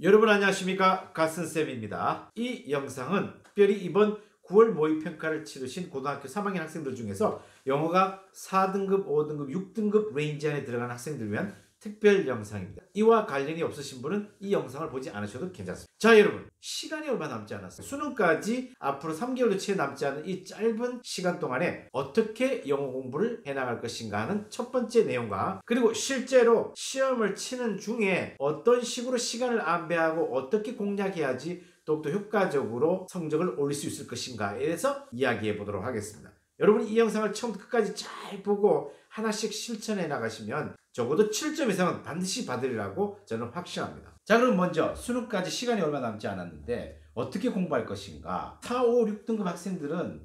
여러분 안녕하십니까, 갓슨쌤입니다. 이 영상은 특별히 이번 9월 모의평가를 치르신 고등학교 3학년 학생들 중에서 영어가 4등급, 5등급, 6등급 레인지 안에 들어간 학생들 위한 특별 영상입니다. 이와 관련이 없으신 분은 이 영상을 보지 않으셔도 괜찮습니다. 자, 여러분, 시간이 얼마 남지 않았어요. 수능까지 앞으로 3개월도 채 남지 않은 이 짧은 시간 동안에 어떻게 영어 공부를 해나갈 것인가 하는 첫 번째 내용과, 그리고 실제로 시험을 치는 중에 어떤 식으로 시간을 안배하고 어떻게 공략해야지 더욱더 효과적으로 성적을 올릴 수 있을 것인가에 대해서 이야기해 보도록 하겠습니다. 여러분이 이 영상을 처음부터 끝까지 잘 보고 하나씩 실천해 나가시면 적어도 7점 이상은 반드시 받으리라고 저는 확신합니다. 자, 그럼 먼저 수능까지 시간이 얼마 남지 않았는데 어떻게 공부할 것인가. 4, 5, 6등급 학생들은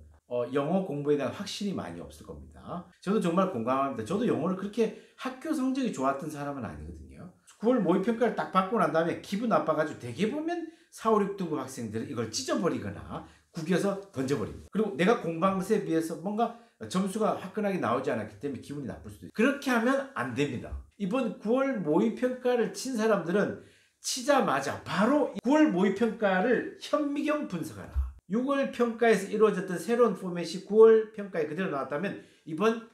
영어 공부에 대한 확신이 많이 없을 겁니다. 저도 정말 공감합니다. 저도 영어를 그렇게 학교 성적이 좋았던 사람은 아니거든요. 9월 모의평가를 딱 받고 난 다음에 기분 나빠가지고 대개 보면 4, 5, 6등급 학생들은 이걸 찢어버리거나 구겨서 던져버립니다. 그리고 내가 공부한 것에 비해서 뭔가 점수가 화끈하게 나오지 않았기 때문에 기분이 나쁠 수도 있어요. 그렇게 하면 안 됩니다. 이번 9월 모의평가를 친 사람들은 치자마자 바로 9월 모의평가를 현미경 분석하라. 6월 평가에서 이루어졌던 새로운 포맷이 9월 평가에 그대로 나왔다면 이번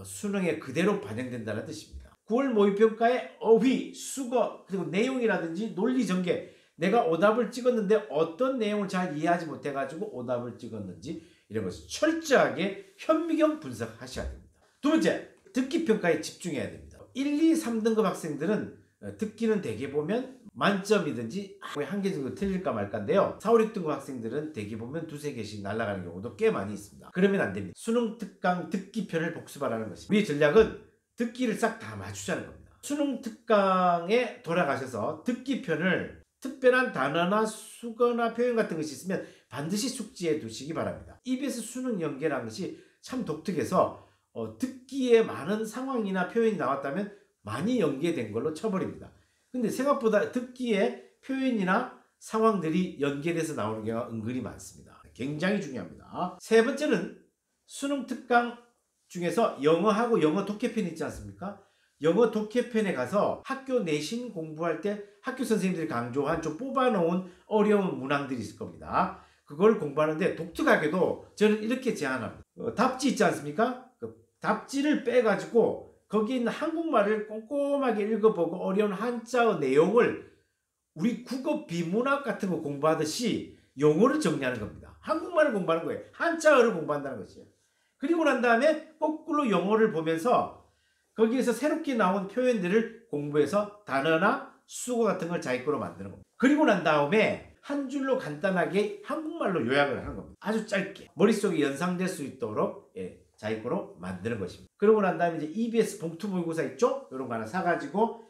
수능에 그대로 반영된다는 뜻입니다. 9월 모의평가의 어휘, 수거, 그리고 내용이라든지 논리 전개, 내가 오답을 찍었는데 어떤 내용을 잘 이해하지 못해가지고 오답을 찍었는지 이런 것을 철저하게 현미경 분석하셔야 됩니다. 두 번째, 듣기 평가에 집중해야 됩니다. 1, 2, 3등급 학생들은 듣기는 대개 보면 만점이든지 한 개 정도 틀릴까 말까인데요. 4, 5, 6등급 학생들은 대개 보면 두세 개씩 날아가는 경우도 꽤 많이 있습니다. 그러면 안 됩니다. 수능 특강 듣기편을 복습하라는 것입니다. 우리 전략은 듣기를 싹 다 맞추자는 겁니다. 수능 특강에 돌아가셔서 듣기편을 특별한 단어나 수거나 표현 같은 것이 있으면 반드시 숙지해 두시기 바랍니다. EBS 수능 연계라는 것이 참 독특해서 듣기에 많은 상황이나 표현이 나왔다면 많이 연계된 걸로 쳐버립니다. 근데 생각보다 듣기에 표현이나 상황들이 연계돼서 나오는 경우가 은근히 많습니다. 굉장히 중요합니다. 세 번째는 수능 특강 중에서 영어하고 영어 독해편 있지 않습니까? 영어 독해편에 가서 학교 내신 공부할 때 학교 선생님들이 강조한 좀 뽑아놓은 어려운 문항들이 있을 겁니다. 그걸 공부하는데 독특하게도 저는 이렇게 제안합니다. 답지 있지 않습니까? 그 답지를 빼가지고 거기 있는 한국말을 꼼꼼하게 읽어보고 어려운 한자어 내용을 우리 국어 비문학 같은 거 공부하듯이 영어를 정리하는 겁니다. 한국말을 공부하는 거예요. 한자어를 공부한다는 것이에요. 그리고 난 다음에 거꾸로 영어를 보면서 거기에서 새롭게 나온 표현들을 공부해서 단어나 수거 같은 걸 자기 거로 만드는 겁니다. 그리고 난 다음에 한 줄로 간단하게 한국말로 요약을 하는 겁니다. 아주 짧게 머릿속에 연상될 수 있도록 자기 거로 만드는 것입니다. 그러고 난 다음에 이제 EBS 봉투 모의고사 있죠? 이런 거 하나 사가지고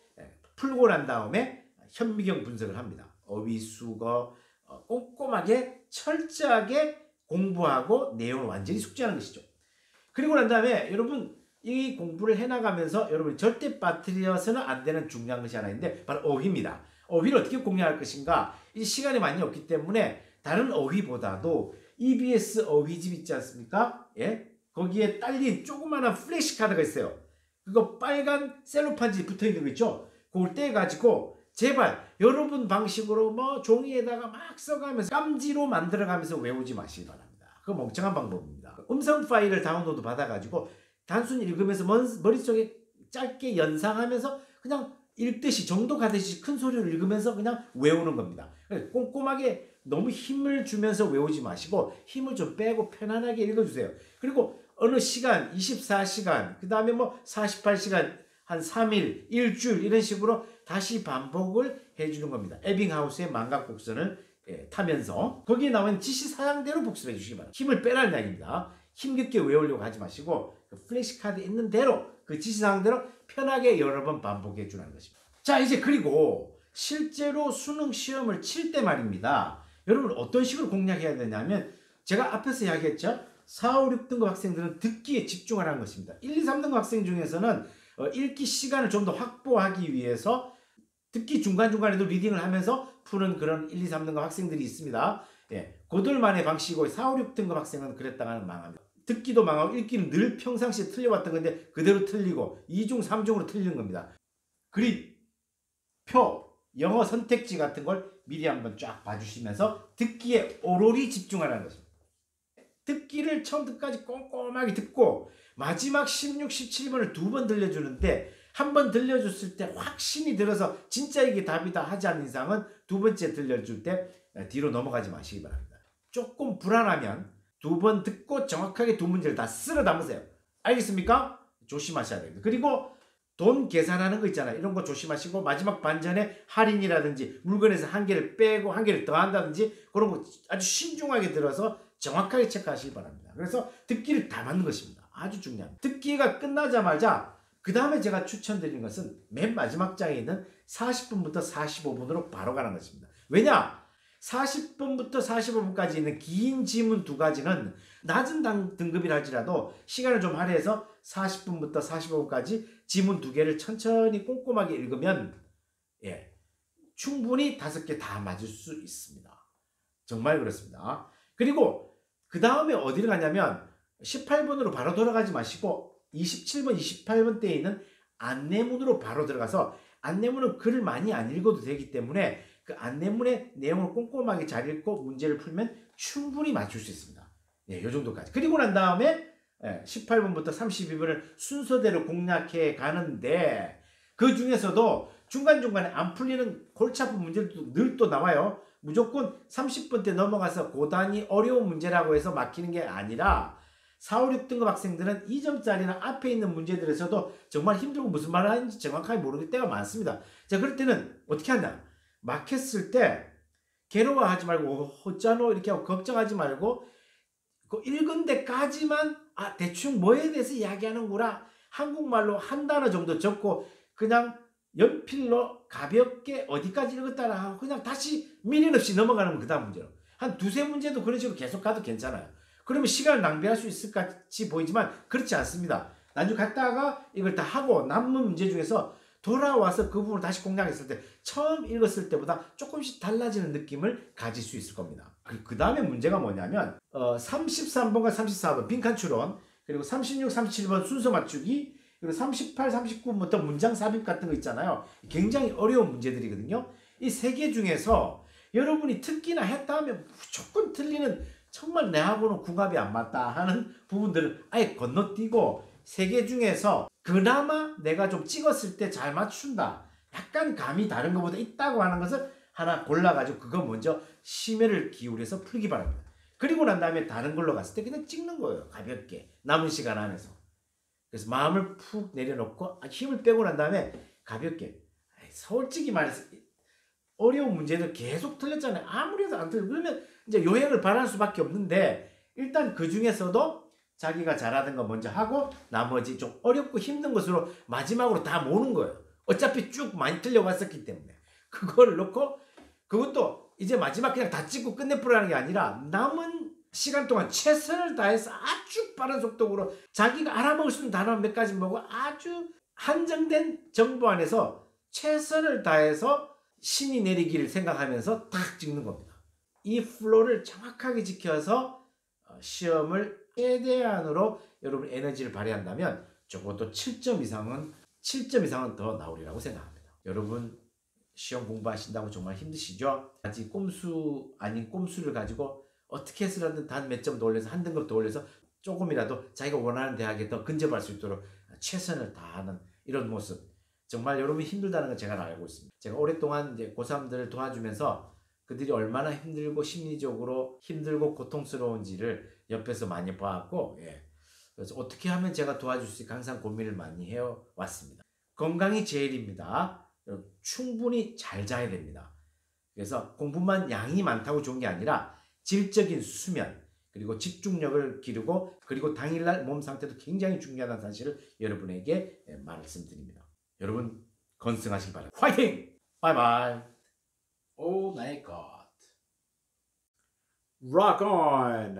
풀고 난 다음에 현미경 분석을 합니다. 어휘, 수거 꼼꼼하게 철저하게 공부하고 내용을 완전히 숙지하는 것이죠. 그리고 난 다음에 여러분 이 공부를 해나가면서 여러분이 절대 빠뜨려서는 안 되는 중요한 것이 하나 있는데 바로 어휘입니다. 어휘를 어떻게 공략할 것인가. 이제 시간이 많이 없기 때문에 다른 어휘보다도 EBS 어휘집 있지 않습니까? 예? 거기에 딸린 조그마한 플래시 카드가 있어요. 그거 빨간 셀로판지 붙어있는 거 있죠? 그걸 떼가지고 제발 여러분 방식으로 뭐 종이에다가 막 써가면서 깜지로 만들어가면서 외우지 마시기 바랍니다. 그거 멍청한 방법입니다. 음성 파일을 다운로드 받아가지고 단순히 읽으면서 머릿속에 짧게 연상하면서 그냥 읽듯이 정도 가듯이 큰 소리로 읽으면서 그냥 외우는 겁니다. 꼼꼼하게 너무 힘을 주면서 외우지 마시고 힘을 좀 빼고 편안하게 읽어주세요. 그리고 어느 시간 24시간 그 다음에 뭐 48시간 한 3일 일주일 이런 식으로 다시 반복을 해주는 겁니다. 에빙하우스의 만각곡선을 타면서 거기에 나온 지시사항대로 복습해 주시기 바랍니다. 힘을 빼라는 이야기입니다. 힘겹게 외우려고 하지 마시고 그 플래시카드 있는 대로 그 지시사항대로 편하게 여러 번 반복해 주는 것입니다. 자, 이제 그리고 실제로 수능 시험을 칠 때 말입니다. 여러분 어떤 식으로 공략해야 되냐면 제가 앞에서 이야기했죠. 4, 5, 6등급 학생들은 듣기에 집중하라는 것입니다. 1, 2, 3등급 학생 중에서는 읽기 시간을 좀 더 확보하기 위해서 듣기 중간중간에도 리딩을 하면서 푸는 그런 1, 2, 3등급 학생들이 있습니다. 그들만의 방식이고 4, 5, 6등급 학생은 그랬다가는 망합니다. 듣기도 망하고 읽기는 늘 평상시에 틀려왔던 건데 그대로 틀리고 2중, 3중으로 틀리는 겁니다. 그림, 표, 영어 선택지 같은 걸 미리 한번 쫙 봐주시면서 듣기에 오롯이 집중하라는 것입니다. 듣기를 처음부터까지 꼼꼼하게 듣고 마지막 16, 17번을 두 번 들려주는데 한 번 들려줬을 때 확신이 들어서 진짜 이게 답이다 하지 않는 이상은 두 번째 들려줄 때 뒤로 넘어가지 마시기 바랍니다. 조금 불안하면 두 번 듣고 정확하게 두 문제를 다 쓸어 담으세요. 알겠습니까? 조심하셔야 됩니다. 그리고 돈 계산하는 거 있잖아요. 이런 거 조심하시고 마지막 반전에 할인이라든지 물건에서 한 개를 빼고 한 개를 더한다든지 그런 거 아주 신중하게 들어서 정확하게 체크하시기 바랍니다. 그래서 듣기를 다 맞는 것입니다. 아주 중요합니다. 듣기가 끝나자마자 그 다음에 제가 추천드리는 것은 맨 마지막 장에 있는 40분부터 45분으로 바로 가는 것입니다. 왜냐? 40분부터 45분까지 있는 긴 지문 두 가지는 낮은 등급이라 할지라도 시간을 좀 할애해서 40분부터 45분까지 지문 두 개를 천천히 꼼꼼하게 읽으면 충분히 5개 다 맞을 수 있습니다. 정말 그렇습니다. 그리고 그 다음에 어디를 가냐면 18번으로 바로 돌아가지 마시고 27번, 28번 때에 있는 안내문으로 바로 들어가서 안내문은 글을 많이 안 읽어도 되기 때문에 그 안내문의 내용을 꼼꼼하게 잘 읽고 문제를 풀면 충분히 맞출 수 있습니다. 이 정도까지. 그리고 난 다음에 18번부터 32번을 순서대로 공략해 가는데 그 중에서도 중간중간에 안 풀리는 골치 아픈 문제도 늘 또 나와요. 무조건 30번 때 넘어가서 고단히 어려운 문제라고 해서 막히는 게 아니라 4, 5, 6등급 학생들은 2점짜리나 앞에 있는 문제들에서도 정말 힘들고 무슨 말을 하는지 정확하게 모르는 때가 많습니다. 자, 그럴 때는 어떻게 하냐? 막혔을 때 괴로워하지 말고 어쩌노 이렇게 하고 걱정하지 말고 그 읽은 데까지만 대충 뭐에 대해서 이야기하는구나 한국말로 한 단어 정도 적고 그냥 연필로 가볍게 어디까지 읽었다라 하고 그냥 다시 미련 없이 넘어가는 그 다음 문제로 한 두세 문제도 그런 식으로 계속 가도 괜찮아요. 그러면 시간을 낭비할 수 있을 것 같이 보이지만 그렇지 않습니다. 나중에 갔다가 이걸 다 하고 남은 문제 중에서 돌아와서 그 부분을 다시 공략했을 때 처음 읽었을 때보다 조금씩 달라지는 느낌을 가질 수 있을 겁니다. 그 다음에 문제가 뭐냐면 33번과 34번 빈칸 추론 그리고 36, 37번 순서 맞추기 그리고 38, 39부터 문장 삽입 같은 거 있잖아요. 굉장히 어려운 문제들이거든요. 이 세 개 중에서 여러분이 듣기나 했다 하면 무조건 틀리는 정말 내하고는 궁합이 안 맞다 하는 부분들을 아예 건너뛰고 세 개 중에서 그나마 내가 좀 찍었을 때 잘 맞춘다. 약간 감이 다른 것보다 있다고 하는 것을 하나 골라가지고 그거 먼저 심혈을 기울여서 풀기 바랍니다. 그리고 난 다음에 다른 걸로 갔을 때 그냥 찍는 거예요. 가볍게. 남은 시간 안에서. 그래서 마음을 푹 내려놓고 힘을 빼고 난 다음에 가볍게. 솔직히 말해서 어려운 문제들 계속 틀렸잖아요. 아무래도 안 틀려. 그러면 이제 요행을 바랄 수밖에 없는데 일단 그 중에서도 자기가 잘하던 거 먼저 하고 나머지 좀 어렵고 힘든 것으로 마지막으로 다 모으는 거예요. 어차피 쭉 많이 틀려왔었기 때문에. 그걸 놓고 그것도 이제 마지막 그냥 다 찍고 끝내버리라는 게 아니라 남은 시간 동안 최선을 다해서 아주 빠른 속도로 자기가 알아먹을 수 있는 단어 몇 가지 보고 아주 한정된 정보 안에서 최선을 다해서 신이 내리기를 생각하면서 탁 찍는 겁니다. 이 플로우를 정확하게 지켜서 시험을 최대한으로 여러분 에너지를 발휘한다면 적어도 7점 이상은 더 나오리라고 생각합니다. 여러분 시험 공부하신다고 정말 힘드시죠? 아직 꼼수 아닌 꼼수를 가지고 어떻게 해서라도 단 몇 점 더 올려서 한 등급 더 올려서 조금이라도 자기가 원하는 대학에 더 근접할 수 있도록 최선을 다하는 이런 모습 정말 여러분이 힘들다는 걸 제가 알고 있습니다. 제가 오랫동안 이제 고3들을 도와주면서 그들이 얼마나 힘들고 심리적으로 힘들고 고통스러운지를 옆에서 많이 봐왔고 그래서 어떻게 하면 제가 도와줄 수 있을까 항상 고민을 많이 해왔습니다. 건강이 제일입니다. 충분히 잘 자야 됩니다. 그래서 공부만 양이 많다고 좋은 게 아니라 질적인 수면 그리고 집중력을 기르고 그리고 당일날 몸 상태도 굉장히 중요하다는 사실을 여러분에게 말씀드립니다. 여러분 건승하시기 바랍니다. 화이팅! 바이바이. 오 마이 갓. Rock on!